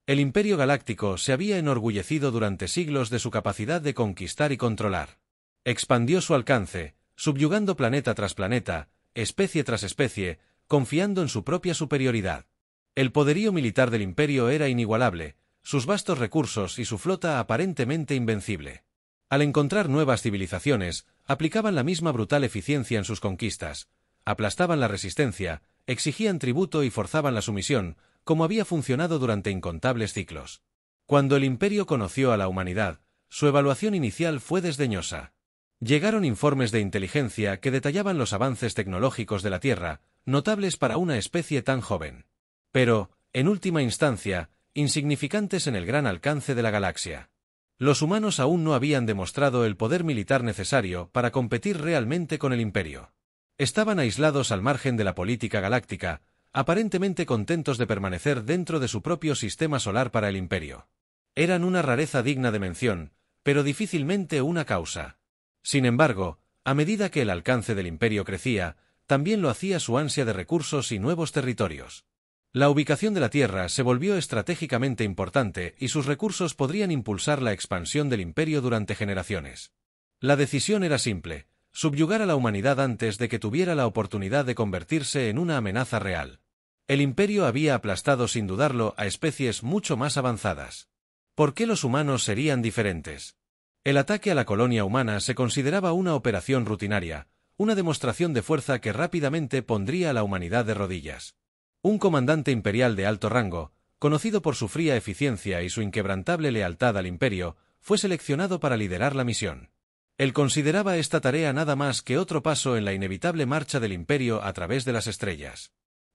El Imperio Galáctico se había enorgullecido durante siglos de su capacidad de conquistar y controlar. Expandió su alcance, subyugando planeta tras planeta, especie tras especie, confiando en su propia superioridad. El poderío militar del Imperio era inigualable, sus vastos recursos y su flota aparentemente invencible. Al encontrar nuevas civilizaciones, aplicaban la misma brutal eficiencia en sus conquistas, aplastaban la resistencia, exigían tributo y forzaban la sumisión, como había funcionado durante incontables ciclos. Cuando el Imperio conoció a la humanidad, su evaluación inicial fue desdeñosa. Llegaron informes de inteligencia que detallaban los avances tecnológicos de la Tierra, notables para una especie tan joven. Pero, en última instancia, insignificantes en el gran alcance de la galaxia. Los humanos aún no habían demostrado el poder militar necesario para competir realmente con el Imperio. Estaban aislados al margen de la política galáctica, aparentemente contentos de permanecer dentro de su propio sistema solar para el Imperio. Eran una rareza digna de mención, pero difícilmente una causa. Sin embargo, a medida que el alcance del Imperio crecía, también lo hacía su ansia de recursos y nuevos territorios. La ubicación de la Tierra se volvió estratégicamente importante y sus recursos podrían impulsar la expansión del Imperio durante generaciones. La decisión era simple: subyugar a la humanidad antes de que tuviera la oportunidad de convertirse en una amenaza real. El Imperio había aplastado sin dudarlo a especies mucho más avanzadas. ¿Por qué los humanos serían diferentes? El ataque a la colonia humana se consideraba una operación rutinaria, una demostración de fuerza que rápidamente pondría a la humanidad de rodillas. Un comandante imperial de alto rango, conocido por su fría eficiencia y su inquebrantable lealtad al Imperio, fue seleccionado para liderar la misión. Él consideraba esta tarea nada más que otro paso en la inevitable marcha del Imperio a través de las estrellas.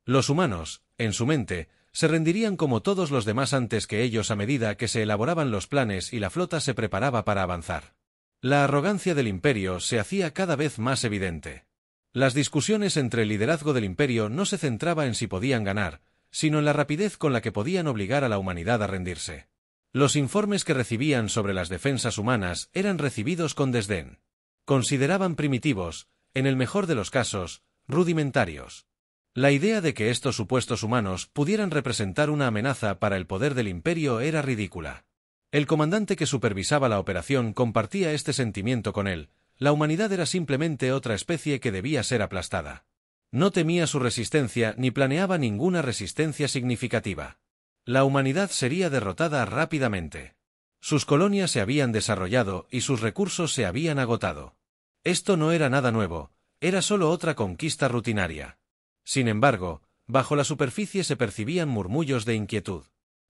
Los humanos, en su mente, se rendirían como todos los demás antes que ellos a medida que se elaboraban los planes y la flota se preparaba para avanzar. La arrogancia del Imperio se hacía cada vez más evidente. Las discusiones entre el liderazgo del Imperio no se centraba en si podían ganar, sino en la rapidez con la que podían obligar a la humanidad a rendirse. Los informes que recibían sobre las defensas humanas eran recibidos con desdén. Consideraban primitivos, en el mejor de los casos, rudimentarios. La idea de que estos supuestos humanos pudieran representar una amenaza para el poder del Imperio era ridícula. El comandante que supervisaba la operación compartía este sentimiento con él: la humanidad era simplemente otra especie que debía ser aplastada. No temía su resistencia ni planeaba ninguna resistencia significativa. La humanidad sería derrotada rápidamente. Sus colonias se habían desarrollado y sus recursos se habían agotado. Esto no era nada nuevo, era solo otra conquista rutinaria. Sin embargo, bajo la superficie se percibían murmullos de inquietud.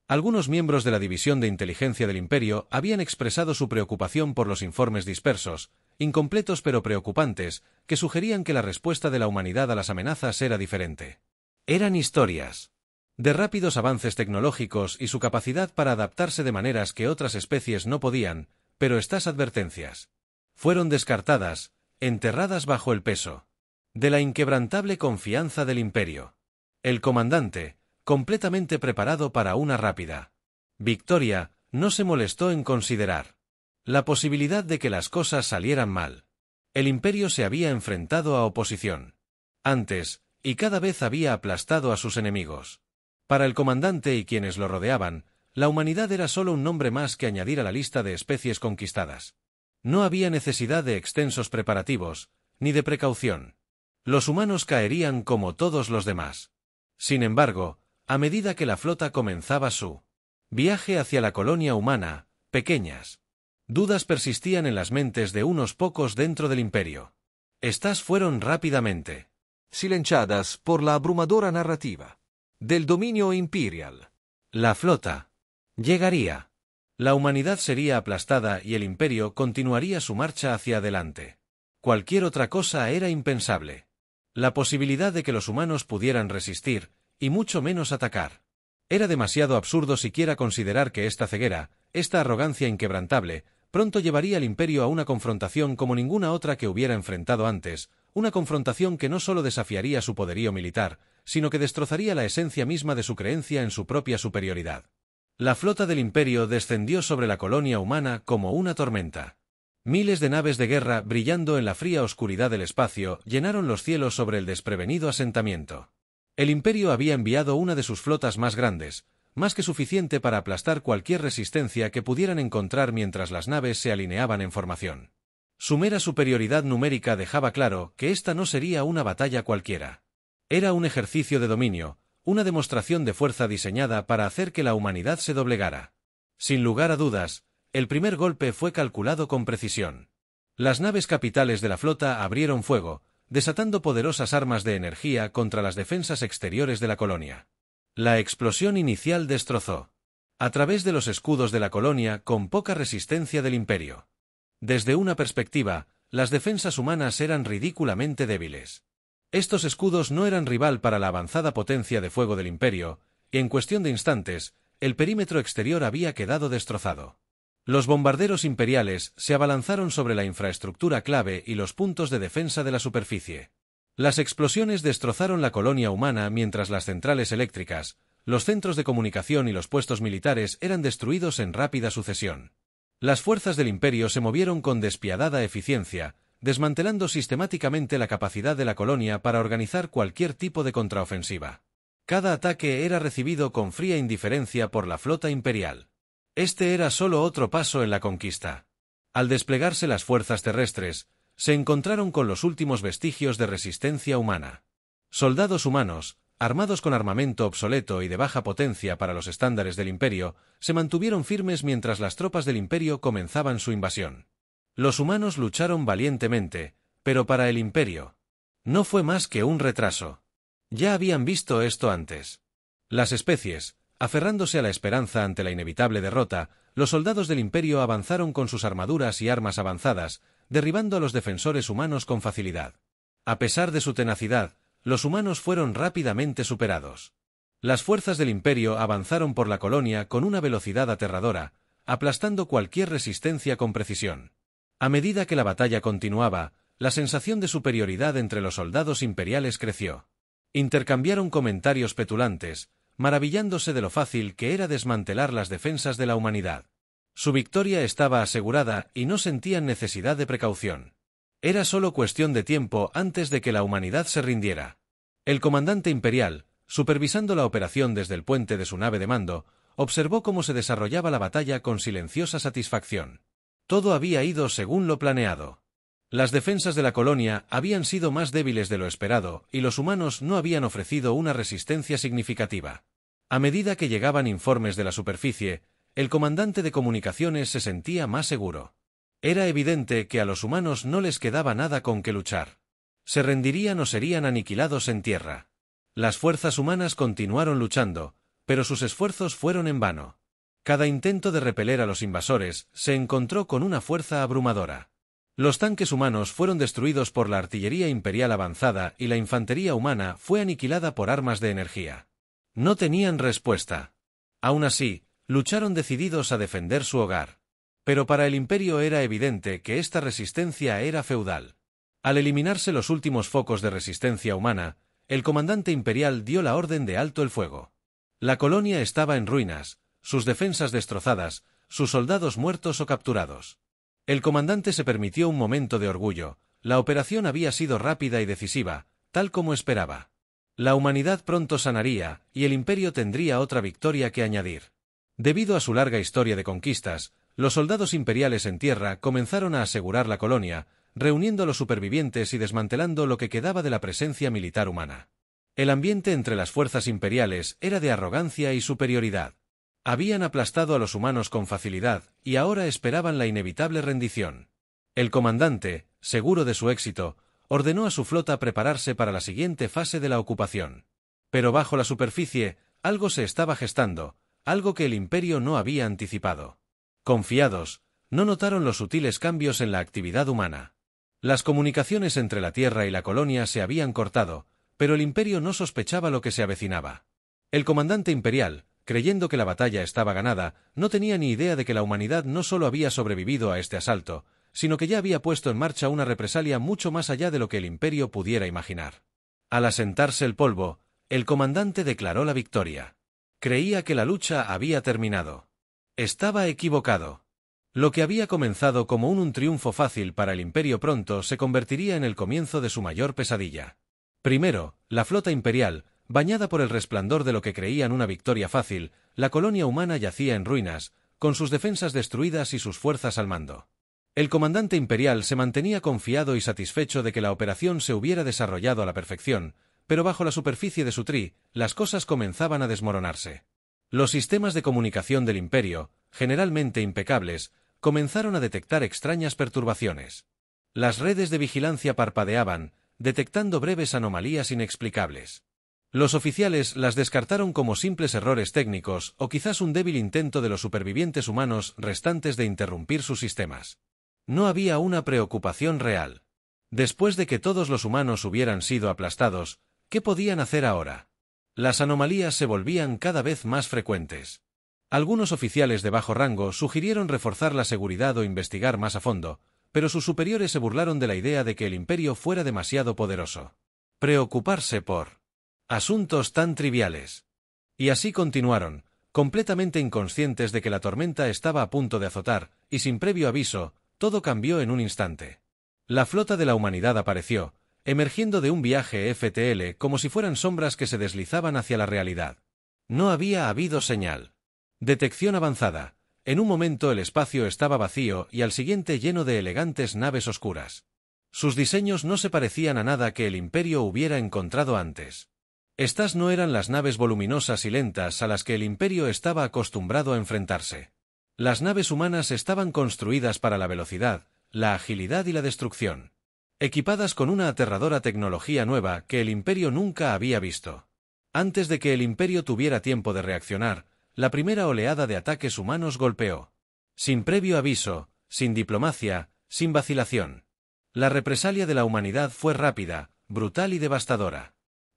Algunos miembros de la División de Inteligencia del Imperio habían expresado su preocupación por los informes dispersos, incompletos pero preocupantes, que sugerían que la respuesta de la humanidad a las amenazas era diferente. Eran historias de rápidos avances tecnológicos y su capacidad para adaptarse de maneras que otras especies no podían, pero estas advertencias fueron descartadas, enterradas bajo el peso de la inquebrantable confianza del Imperio. El comandante, completamente preparado para una rápida victoria, no se molestó en considerar la posibilidad de que las cosas salieran mal. El Imperio se había enfrentado a oposición antes, y cada vez había aplastado a sus enemigos. Para el comandante y quienes lo rodeaban, la humanidad era solo un nombre más que añadir a la lista de especies conquistadas. No había necesidad de extensos preparativos, ni de precaución. Los humanos caerían como todos los demás. Sin embargo, a medida que la flota comenzaba su viaje hacia la colonia humana, pequeñas dudas persistían en las mentes de unos pocos dentro del Imperio. Estas fueron rápidamente silenciadas por la abrumadora narrativa del dominio imperial. La flota llegaría. La humanidad sería aplastada y el Imperio continuaría su marcha hacia adelante. Cualquier otra cosa era impensable. La posibilidad de que los humanos pudieran resistir, y mucho menos atacar. Era demasiado absurdo siquiera considerar que esta ceguera, esta arrogancia inquebrantable, pronto llevaría al Imperio a una confrontación como ninguna otra que hubiera enfrentado antes, una confrontación que no solo desafiaría su poderío militar, sino que destrozaría la esencia misma de su creencia en su propia superioridad. La flota del Imperio descendió sobre la colonia humana como una tormenta. Miles de naves de guerra brillando en la fría oscuridad del espacio llenaron los cielos sobre el desprevenido asentamiento. El Imperio había enviado una de sus flotas más grandes, más que suficiente para aplastar cualquier resistencia que pudieran encontrar mientras las naves se alineaban en formación. Su mera superioridad numérica dejaba claro que esta no sería una batalla cualquiera. Era un ejercicio de dominio, una demostración de fuerza diseñada para hacer que la humanidad se doblegara. Sin lugar a dudas, el primer golpe fue calculado con precisión. Las naves capitales de la flota abrieron fuego, desatando poderosas armas de energía contra las defensas exteriores de la colonia. La explosión inicial destrozó a través de los escudos de la colonia con poca resistencia del Imperio. Desde una perspectiva, las defensas humanas eran ridículamente débiles. Estos escudos no eran rival para la avanzada potencia de fuego del Imperio, y en cuestión de instantes, el perímetro exterior había quedado destrozado. Los bombarderos imperiales se abalanzaron sobre la infraestructura clave y los puntos de defensa de la superficie. Las explosiones destrozaron la colonia humana mientras las centrales eléctricas, los centros de comunicación y los puestos militares eran destruidos en rápida sucesión. Las fuerzas del Imperio se movieron con despiadada eficiencia, desmantelando sistemáticamente la capacidad de la colonia para organizar cualquier tipo de contraofensiva. Cada ataque era recibido con fría indiferencia por la flota imperial. Este era solo otro paso en la conquista. Al desplegarse las fuerzas terrestres, se encontraron con los últimos vestigios de resistencia humana. Soldados humanos, armados con armamento obsoleto y de baja potencia para los estándares del Imperio, se mantuvieron firmes mientras las tropas del Imperio comenzaban su invasión. Los humanos lucharon valientemente, pero para el Imperio no fue más que un retraso. Ya habían visto esto antes. Las especies, aferrándose a la esperanza ante la inevitable derrota, los soldados del Imperio avanzaron con sus armaduras y armas avanzadas, derribando a los defensores humanos con facilidad. A pesar de su tenacidad, los humanos fueron rápidamente superados. Las fuerzas del Imperio avanzaron por la colonia con una velocidad aterradora, aplastando cualquier resistencia con precisión. A medida que la batalla continuaba, la sensación de superioridad entre los soldados imperiales creció. Intercambiaron comentarios petulantes, maravillándose de lo fácil que era desmantelar las defensas de la humanidad. Su victoria estaba asegurada y no sentían necesidad de precaución. Era solo cuestión de tiempo antes de que la humanidad se rindiera. El comandante imperial, supervisando la operación desde el puente de su nave de mando, observó cómo se desarrollaba la batalla con silenciosa satisfacción. Todo había ido según lo planeado. Las defensas de la colonia habían sido más débiles de lo esperado y los humanos no habían ofrecido una resistencia significativa. A medida que llegaban informes de la superficie, el comandante de comunicaciones se sentía más seguro. Era evidente que a los humanos no les quedaba nada con que luchar. Se rendirían o serían aniquilados en tierra. Las fuerzas humanas continuaron luchando, pero sus esfuerzos fueron en vano. Cada intento de repeler a los invasores se encontró con una fuerza abrumadora. Los tanques humanos fueron destruidos por la artillería imperial avanzada y la infantería humana fue aniquilada por armas de energía. No tenían respuesta. Aún así, lucharon decididos a defender su hogar. Pero para el Imperio era evidente que esta resistencia era feudal. Al eliminarse los últimos focos de resistencia humana, el comandante imperial dio la orden de alto el fuego. La colonia estaba en ruinas, sus defensas destrozadas, sus soldados muertos o capturados. El comandante se permitió un momento de orgullo. La operación había sido rápida y decisiva, tal como esperaba. La humanidad pronto sanaría, y el Imperio tendría otra victoria que añadir. Debido a su larga historia de conquistas, los soldados imperiales en tierra comenzaron a asegurar la colonia, reuniendo a los supervivientes y desmantelando lo que quedaba de la presencia militar humana. El ambiente entre las fuerzas imperiales era de arrogancia y superioridad. Habían aplastado a los humanos con facilidad, y ahora esperaban la inevitable rendición. El comandante, seguro de su éxito, ordenó a su flota prepararse para la siguiente fase de la ocupación. Pero bajo la superficie, algo se estaba gestando, algo que el Imperio no había anticipado. Confiados, no notaron los sutiles cambios en la actividad humana. Las comunicaciones entre la Tierra y la colonia se habían cortado, pero el Imperio no sospechaba lo que se avecinaba. El comandante imperial, creyendo que la batalla estaba ganada, no tenía ni idea de que la humanidad no solo había sobrevivido a este asalto, sino que ya había puesto en marcha una represalia mucho más allá de lo que el Imperio pudiera imaginar. Al asentarse el polvo, el comandante declaró la victoria. Creía que la lucha había terminado. Estaba equivocado. Lo que había comenzado como un triunfo fácil para el Imperio pronto se convertiría en el comienzo de su mayor pesadilla. Primero, la flota imperial, Bañada por el resplandor de lo que creían una victoria fácil, la colonia humana yacía en ruinas, con sus defensas destruidas y sus fuerzas al mando. El comandante imperial se mantenía confiado y satisfecho de que la operación se hubiera desarrollado a la perfección, pero bajo la superficie de Sutri, las cosas comenzaban a desmoronarse. Los sistemas de comunicación del imperio, generalmente impecables, comenzaron a detectar extrañas perturbaciones. Las redes de vigilancia parpadeaban, detectando breves anomalías inexplicables. Los oficiales las descartaron como simples errores técnicos o quizás un débil intento de los supervivientes humanos restantes de interrumpir sus sistemas. No había una preocupación real. Después de que todos los humanos hubieran sido aplastados, ¿qué podían hacer ahora? Las anomalías se volvían cada vez más frecuentes. Algunos oficiales de bajo rango sugirieron reforzar la seguridad o investigar más a fondo, pero sus superiores se burlaron de la idea de que el imperio fuera demasiado poderoso. Preocuparse por asuntos tan triviales. Y así continuaron, completamente inconscientes de que la tormenta estaba a punto de azotar, y sin previo aviso, todo cambió en un instante. La flota de la humanidad apareció, emergiendo de un viaje FTL como si fueran sombras que se deslizaban hacia la realidad. No había habido señal. Detección avanzada. En un momento el espacio estaba vacío y al siguiente lleno de elegantes naves oscuras. Sus diseños no se parecían a nada que el imperio hubiera encontrado antes. Estas no eran las naves voluminosas y lentas a las que el imperio estaba acostumbrado a enfrentarse. Las naves humanas estaban construidas para la velocidad, la agilidad y la destrucción. Equipadas con una aterradora tecnología nueva que el imperio nunca había visto. Antes de que el imperio tuviera tiempo de reaccionar, la primera oleada de ataques humanos golpeó. Sin previo aviso, sin diplomacia, sin vacilación. La represalia de la humanidad fue rápida, brutal y devastadora.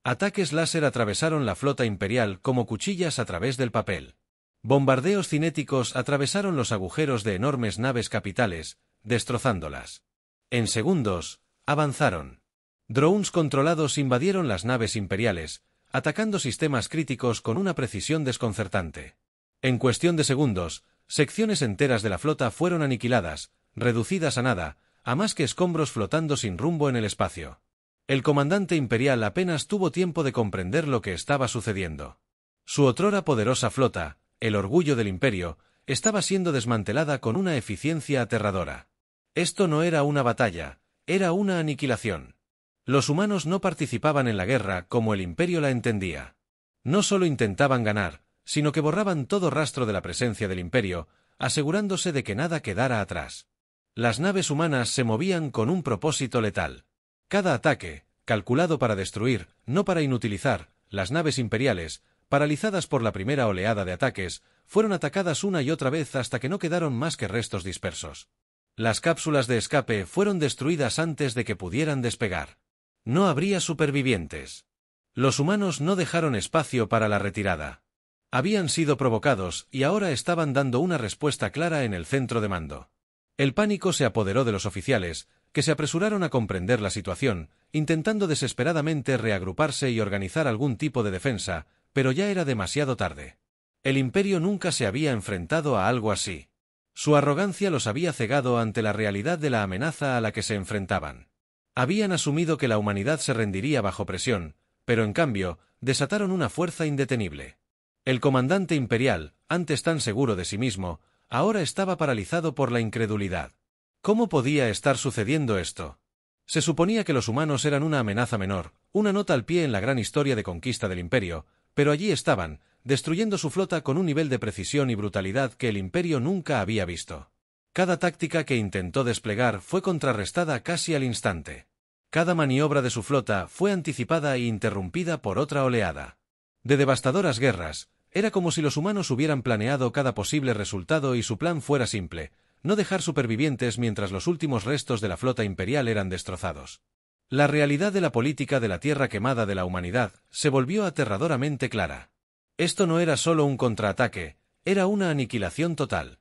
Ataques láser atravesaron la flota imperial como cuchillas a través del papel. Bombardeos cinéticos atravesaron los agujeros de enormes naves capitales, destrozándolas. En segundos, avanzaron. Drones controlados invadieron las naves imperiales, atacando sistemas críticos con una precisión desconcertante. En cuestión de segundos, secciones enteras de la flota fueron aniquiladas, reducidas a nada, a más que escombros flotando sin rumbo en el espacio. El comandante imperial apenas tuvo tiempo de comprender lo que estaba sucediendo. Su otrora poderosa flota, el orgullo del imperio, estaba siendo desmantelada con una eficiencia aterradora. Esto no era una batalla, era una aniquilación. Los humanos no participaban en la guerra como el imperio la entendía. No solo intentaban ganar, sino que borraban todo rastro de la presencia del imperio, asegurándose de que nada quedara atrás. Las naves humanas se movían con un propósito letal. Cada ataque, calculado para destruir, no para inutilizar, las naves imperiales, paralizadas por la primera oleada de ataques, fueron atacadas una y otra vez hasta que no quedaron más que restos dispersos. Las cápsulas de escape fueron destruidas antes de que pudieran despegar. No habría supervivientes. Los humanos no dejaron espacio para la retirada. Habían sido provocados y ahora estaban dando una respuesta clara en el centro de mando. El pánico se apoderó de los oficiales, que se apresuraron a comprender la situación, intentando desesperadamente reagruparse y organizar algún tipo de defensa, pero ya era demasiado tarde. El imperio nunca se había enfrentado a algo así. Su arrogancia los había cegado ante la realidad de la amenaza a la que se enfrentaban. Habían asumido que la humanidad se rendiría bajo presión, pero en cambio, desataron una fuerza indetenible. El comandante imperial, antes tan seguro de sí mismo, ahora estaba paralizado por la incredulidad. ¿Cómo podía estar sucediendo esto? Se suponía que los humanos eran una amenaza menor, una nota al pie en la gran historia de conquista del imperio, pero allí estaban, destruyendo su flota con un nivel de precisión y brutalidad que el imperio nunca había visto. Cada táctica que intentó desplegar fue contrarrestada casi al instante. Cada maniobra de su flota fue anticipada e interrumpida por otra oleada. De devastadoras guerras, era como si los humanos hubieran planeado cada posible resultado y su plan fuera simple: no dejar supervivientes mientras los últimos restos de la flota imperial eran destrozados. La realidad de la política de la tierra quemada de la humanidad se volvió aterradoramente clara. Esto no era solo un contraataque, era una aniquilación total.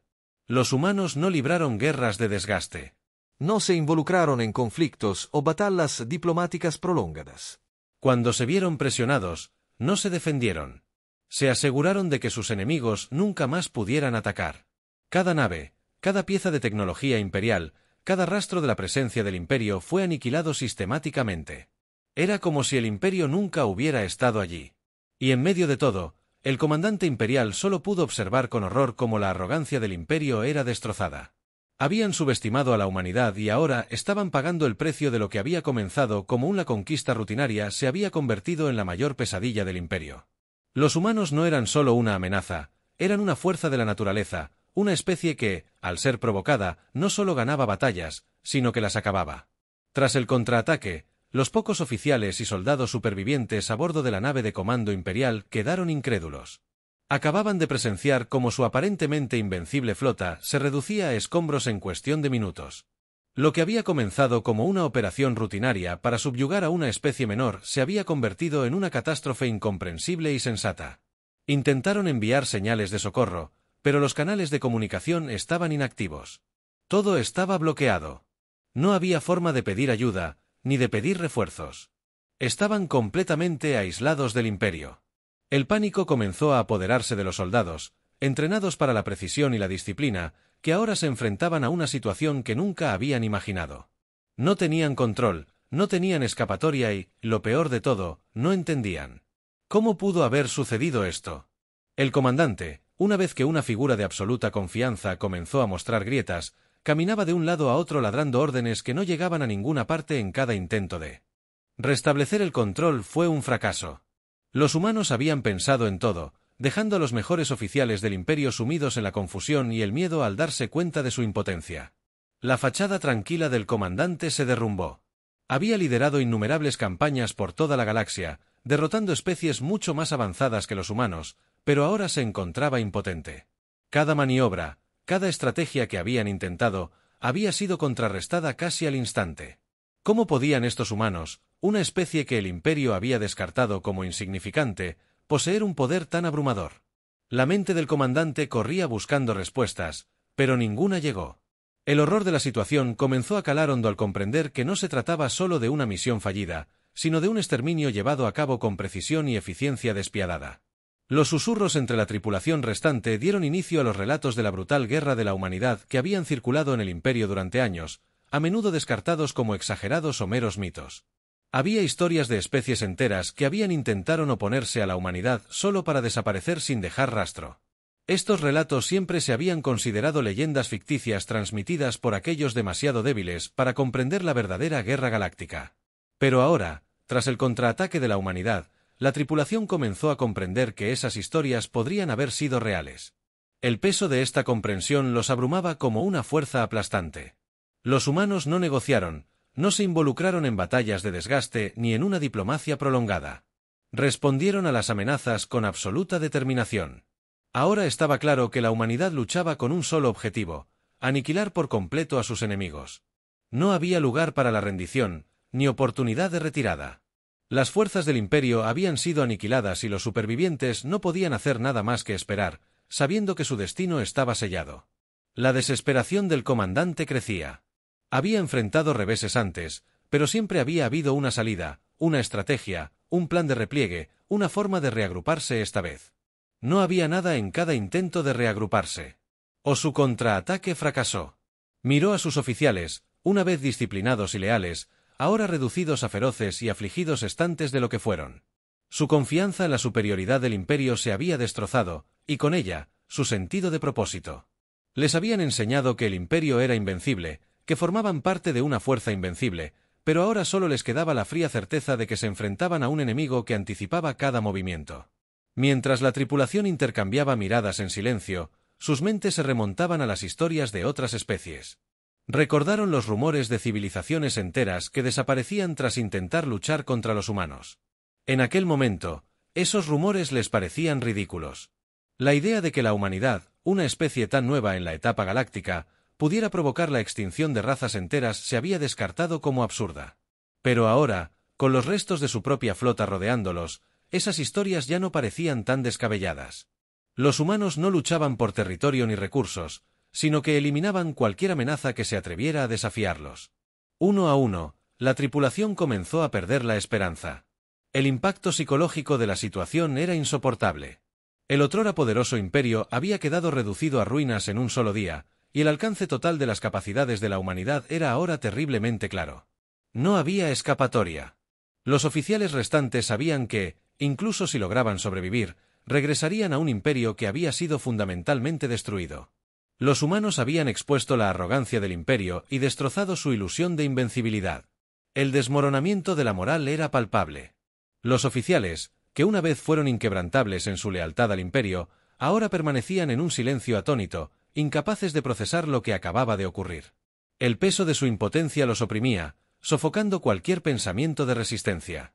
Los humanos no libraron guerras de desgaste. No se involucraron en conflictos o batallas diplomáticas prolongadas. Cuando se vieron presionados, no se defendieron. Se aseguraron de que sus enemigos nunca más pudieran atacar. Cada nave, cada pieza de tecnología imperial, cada rastro de la presencia del imperio fue aniquilado sistemáticamente. Era como si el imperio nunca hubiera estado allí. Y en medio de todo, el comandante imperial solo pudo observar con horror cómo la arrogancia del imperio era destrozada. Habían subestimado a la humanidad y ahora estaban pagando el precio de lo que había comenzado como una conquista rutinaria se había convertido en la mayor pesadilla del imperio. Los humanos no eran solo una amenaza, eran una fuerza de la naturaleza, una especie que, al ser provocada, no solo ganaba batallas, sino que las acababa. Tras el contraataque, los pocos oficiales y soldados supervivientes a bordo de la nave de comando imperial quedaron incrédulos. Acababan de presenciar cómo su aparentemente invencible flota se reducía a escombros en cuestión de minutos. Lo que había comenzado como una operación rutinaria para subyugar a una especie menor se había convertido en una catástrofe incomprensible y sensata. Intentaron enviar señales de socorro, pero los canales de comunicación estaban inactivos. Todo estaba bloqueado. No había forma de pedir ayuda, ni de pedir refuerzos. Estaban completamente aislados del imperio. El pánico comenzó a apoderarse de los soldados, entrenados para la precisión y la disciplina, que ahora se enfrentaban a una situación que nunca habían imaginado. No tenían control, no tenían escapatoria y, lo peor de todo, no entendían. ¿Cómo pudo haber sucedido esto? El comandante, una vez que una figura de absoluta confianza comenzó a mostrar grietas, caminaba de un lado a otro ladrando órdenes que no llegaban a ninguna parte en cada intento de restablecer el control fue un fracaso. Los humanos habían pensado en todo, dejando a los mejores oficiales del imperio sumidos en la confusión y el miedo al darse cuenta de su impotencia. La fachada tranquila del comandante se derrumbó. Había liderado innumerables campañas por toda la galaxia, derrotando especies mucho más avanzadas que los humanos, pero ahora se encontraba impotente. Cada maniobra, cada estrategia que habían intentado, había sido contrarrestada casi al instante. ¿Cómo podían estos humanos, una especie que el imperio había descartado como insignificante, poseer un poder tan abrumador? La mente del comandante corría buscando respuestas, pero ninguna llegó. El horror de la situación comenzó a calar hondo al comprender que no se trataba solo de una misión fallida, sino de un exterminio llevado a cabo con precisión y eficiencia despiadada. Los susurros entre la tripulación restante dieron inicio a los relatos de la brutal guerra de la humanidad que habían circulado en el imperio durante años, a menudo descartados como exagerados o meros mitos. Había historias de especies enteras que habían intentado oponerse a la humanidad solo para desaparecer sin dejar rastro. Estos relatos siempre se habían considerado leyendas ficticias transmitidas por aquellos demasiado débiles para comprender la verdadera guerra galáctica. Pero ahora, tras el contraataque de la humanidad, la tripulación comenzó a comprender que esas historias podrían haber sido reales. El peso de esta comprensión los abrumaba como una fuerza aplastante. Los humanos no negociaron, no se involucraron en batallas de desgaste ni en una diplomacia prolongada. Respondieron a las amenazas con absoluta determinación. Ahora estaba claro que la humanidad luchaba con un solo objetivo: aniquilar por completo a sus enemigos. No había lugar para la rendición, ni oportunidad de retirada. Las fuerzas del imperio habían sido aniquiladas y los supervivientes no podían hacer nada más que esperar, sabiendo que su destino estaba sellado. La desesperación del comandante crecía. Había enfrentado reveses antes, pero siempre había habido una salida, una estrategia, un plan de repliegue, una forma de reagruparse esta vez. No había nada en cada intento de reagruparse. O su contraataque fracasó. Miró a sus oficiales, una vez disciplinados y leales, ahora reducidos a feroces y afligidos estantes de lo que fueron. Su confianza en la superioridad del imperio se había destrozado, y con ella, su sentido de propósito. Les habían enseñado que el imperio era invencible, que formaban parte de una fuerza invencible, pero ahora solo les quedaba la fría certeza de que se enfrentaban a un enemigo que anticipaba cada movimiento. Mientras la tripulación intercambiaba miradas en silencio, sus mentes se remontaban a las historias de otras especies. Recordaron los rumores de civilizaciones enteras que desaparecían tras intentar luchar contra los humanos. En aquel momento, esos rumores les parecían ridículos. La idea de que la humanidad, una especie tan nueva en la etapa galáctica, pudiera provocar la extinción de razas enteras se había descartado como absurda. Pero ahora, con los restos de su propia flota rodeándolos, esas historias ya no parecían tan descabelladas. Los humanos no luchaban por territorio ni recursos, sino que eliminaban cualquier amenaza que se atreviera a desafiarlos. Uno a uno, la tripulación comenzó a perder la esperanza. El impacto psicológico de la situación era insoportable. El otrora poderoso imperio había quedado reducido a ruinas en un solo día, y el alcance total de las capacidades de la humanidad era ahora terriblemente claro. No había escapatoria. Los oficiales restantes sabían que, Incluso si lograban sobrevivir, regresarían a un imperio que había sido fundamentalmente destruido. Los humanos habían expuesto la arrogancia del imperio y destrozado su ilusión de invencibilidad. El desmoronamiento de la moral era palpable. Los oficiales, que una vez fueron inquebrantables en su lealtad al imperio, ahora permanecían en un silencio atónito, incapaces de procesar lo que acababa de ocurrir. El peso de su impotencia los oprimía, sofocando cualquier pensamiento de resistencia.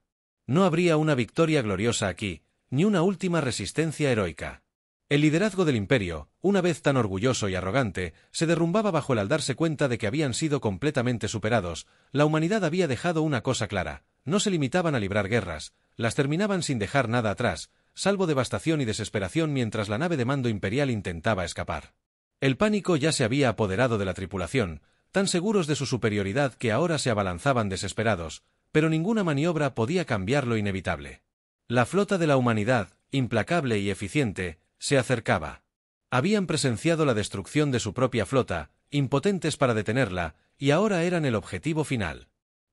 No habría una victoria gloriosa aquí, ni una última resistencia heroica. El liderazgo del imperio, una vez tan orgulloso y arrogante, se derrumbaba bajo el al darse cuenta de que habían sido completamente superados. La humanidad había dejado una cosa clara: no se limitaban a librar guerras, las terminaban sin dejar nada atrás, salvo devastación y desesperación mientras la nave de mando imperial intentaba escapar. El pánico ya se había apoderado de la tripulación, tan seguros de su superioridad que ahora se abalanzaban desesperados, pero ninguna maniobra podía cambiar lo inevitable. La flota de la humanidad, implacable y eficiente, se acercaba. Habían presenciado la destrucción de su propia flota, impotentes para detenerla, y ahora eran el objetivo final.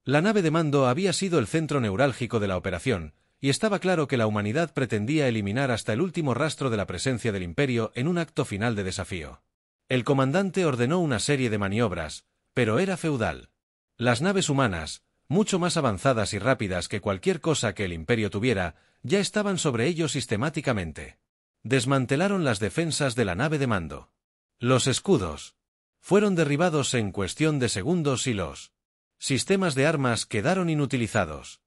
La nave de mando había sido el centro neurálgico de la operación, y estaba claro que la humanidad pretendía eliminar hasta el último rastro de la presencia del imperio en un acto final de desafío. El comandante ordenó una serie de maniobras, pero era feudal. Las naves humanas, mucho más avanzadas y rápidas que cualquier cosa que el imperio tuviera, ya estaban sobre ello sistemáticamente. Desmantelaron las defensas de la nave de mando. Los escudos fueron derribados en cuestión de segundos y los sistemas de armas quedaron inutilizados.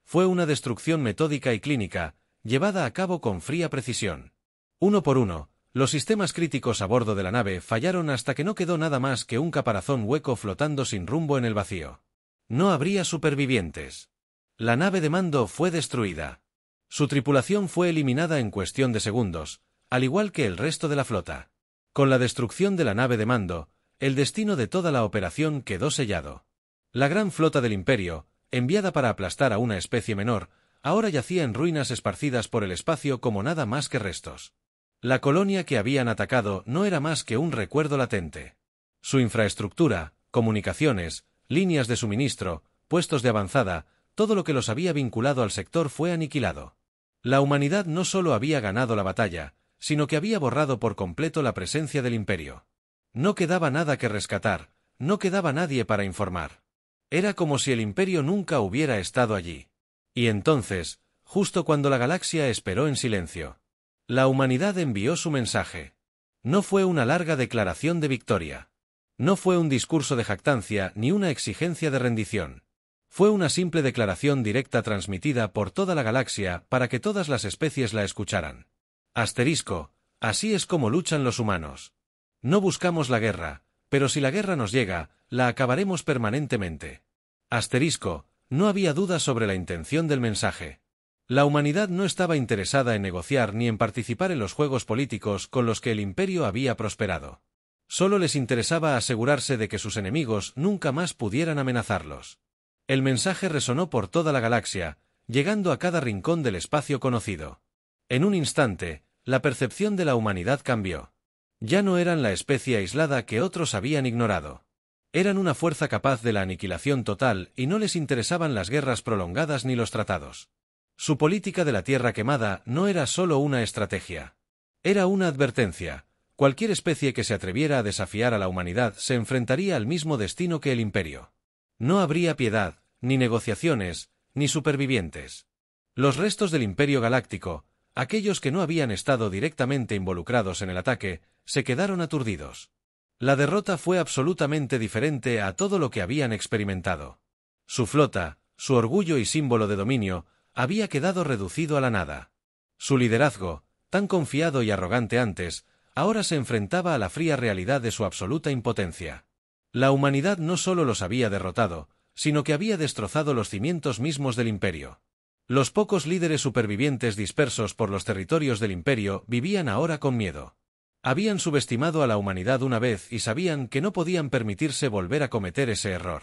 Fue una destrucción metódica y clínica, llevada a cabo con fría precisión. Uno por uno, los sistemas críticos a bordo de la nave fallaron hasta que no quedó nada más que un caparazón hueco flotando sin rumbo en el vacío. No habría supervivientes. La nave de mando fue destruida. Su tripulación fue eliminada en cuestión de segundos, al igual que el resto de la flota. Con la destrucción de la nave de mando, el destino de toda la operación quedó sellado. La gran flota del imperio, enviada para aplastar a una especie menor, ahora yacía en ruinas esparcidas por el espacio como nada más que restos. La colonia que habían atacado no era más que un recuerdo latente. Su infraestructura, comunicaciones, líneas de suministro, puestos de avanzada, todo lo que los había vinculado al sector fue aniquilado. La humanidad no solo había ganado la batalla, sino que había borrado por completo la presencia del imperio. No quedaba nada que rescatar, no quedaba nadie para informar. Era como si el imperio nunca hubiera estado allí. Y entonces, justo cuando la galaxia esperó en silencio, la humanidad envió su mensaje. No fue una larga declaración de victoria. No fue un discurso de jactancia ni una exigencia de rendición. Fue una simple declaración directa transmitida por toda la galaxia para que todas las especies la escucharan. Asterisco, así es como luchan los humanos. No buscamos la guerra, pero si la guerra nos llega, la acabaremos permanentemente. Asterisco, no había duda sobre la intención del mensaje. La humanidad no estaba interesada en negociar ni en participar en los juegos políticos con los que el imperio había prosperado. Solo les interesaba asegurarse de que sus enemigos nunca más pudieran amenazarlos. El mensaje resonó por toda la galaxia, llegando a cada rincón del espacio conocido. En un instante, la percepción de la humanidad cambió. Ya no eran la especie aislada que otros habían ignorado. Eran una fuerza capaz de la aniquilación total y no les interesaban las guerras prolongadas ni los tratados. Su política de la tierra quemada no era solo una estrategia. Era una advertencia. Cualquier especie que se atreviera a desafiar a la humanidad se enfrentaría al mismo destino que el imperio. No habría piedad, ni negociaciones, ni supervivientes. Los restos del Imperio Galáctico, aquellos que no habían estado directamente involucrados en el ataque, se quedaron aturdidos. La derrota fue absolutamente diferente a todo lo que habían experimentado. Su flota, su orgullo y símbolo de dominio, había quedado reducido a la nada. Su liderazgo, tan confiado y arrogante antes, ahora se enfrentaba a la fría realidad de su absoluta impotencia. La humanidad no solo los había derrotado, sino que había destrozado los cimientos mismos del imperio. Los pocos líderes supervivientes dispersos por los territorios del imperio vivían ahora con miedo. Habían subestimado a la humanidad una vez y sabían que no podían permitirse volver a cometer ese error.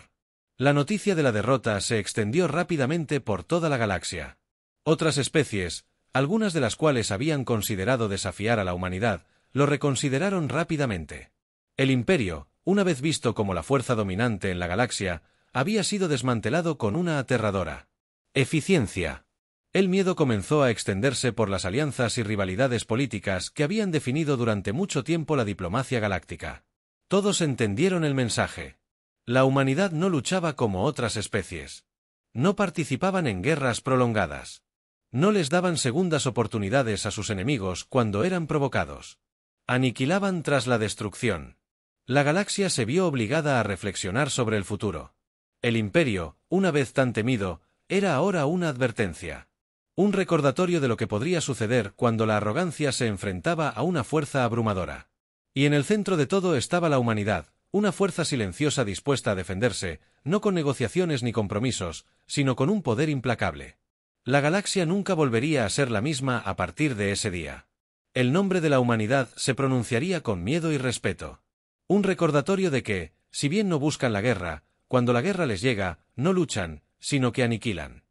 La noticia de la derrota se extendió rápidamente por toda la galaxia. Otras especies, algunas de las cuales habían considerado desafiar a la humanidad, lo reconsideraron rápidamente. El imperio, una vez visto como la fuerza dominante en la galaxia, había sido desmantelado con una aterradora eficiencia. El miedo comenzó a extenderse por las alianzas y rivalidades políticas que habían definido durante mucho tiempo la diplomacia galáctica. Todos entendieron el mensaje. La humanidad no luchaba como otras especies. No participaban en guerras prolongadas. No les daban segundas oportunidades a sus enemigos cuando eran provocados. Aniquilaban tras la destrucción. La galaxia se vio obligada a reflexionar sobre el futuro. El Imperio, una vez tan temido, era ahora una advertencia. Un recordatorio de lo que podría suceder cuando la arrogancia se enfrentaba a una fuerza abrumadora. Y en el centro de todo estaba la humanidad, una fuerza silenciosa dispuesta a defenderse, no con negociaciones ni compromisos, sino con un poder implacable. La galaxia nunca volvería a ser la misma a partir de ese día. El nombre de la humanidad se pronunciaría con miedo y respeto. Un recordatorio de que, si bien no buscan la guerra, cuando la guerra les llega, no luchan, sino que aniquilan.